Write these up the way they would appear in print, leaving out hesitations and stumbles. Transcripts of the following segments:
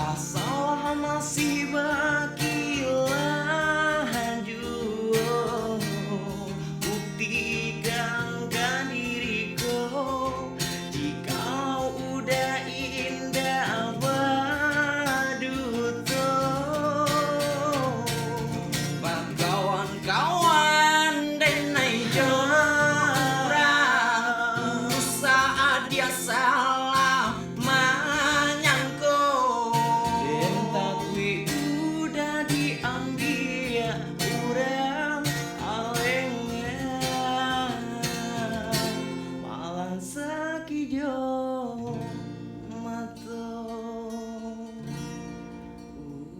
Salah masih bagi lanjut, buktikan diriku. Jika udah indah badut, kawan-kawan denai jorang, saat dia salah menyangkut. Den takwi udah diambil urang alengnya, malang sakijo mato.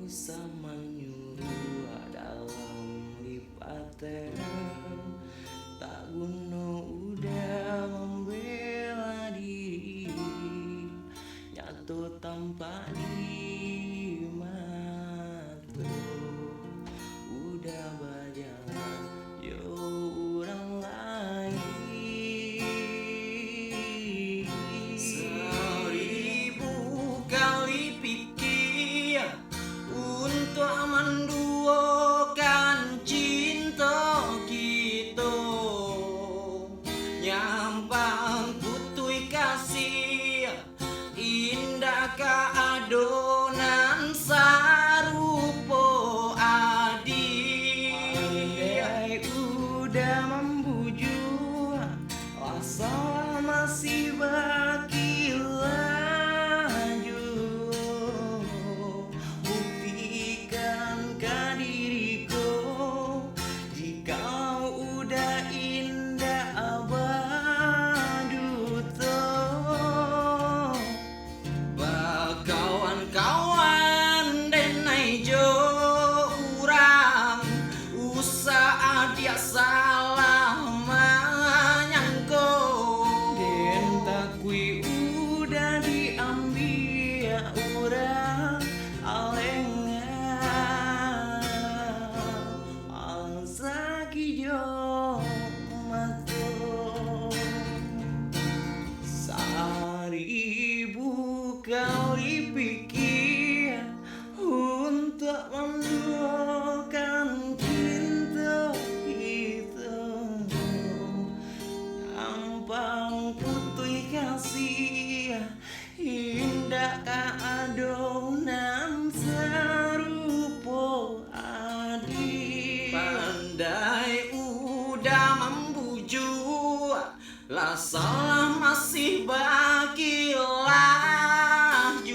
Usah menyuruh dalam lipaten, tak guna udah membela diri, nyatu tanpa di mata. Udah berjalan yo orang lain, 1000 kali pikir untuk menduakan cinta kita, nyampang putui kasih indah keadonan sarupo adi. Andai udah membujuk, asal masih bagi lanjut, buktikan ke diriku. Jika udah indah badut, kawan-kawan denai jorang, usah dia salah menyangkut. Den takwi udah diambil urang alengnya, malang sakijo mato. 1000 kali pikir untuk menduakan cinta itu, nyampang putui kasih indah keadonan serupo adi. Pandai udah membujuk, lah salah masih bagi lanjut,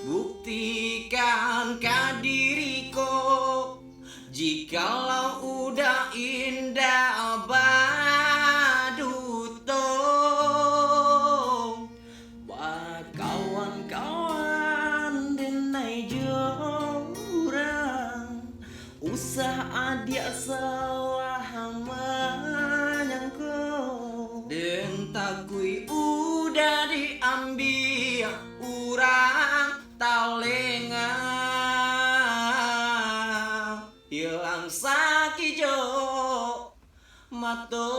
buktikan ke diriku. Jikalau udah indah badut, kawan-kawan denai jorang, usah adia salah menyangkut. Den takwi udah diambil urang talenga, hilang sakijo mato.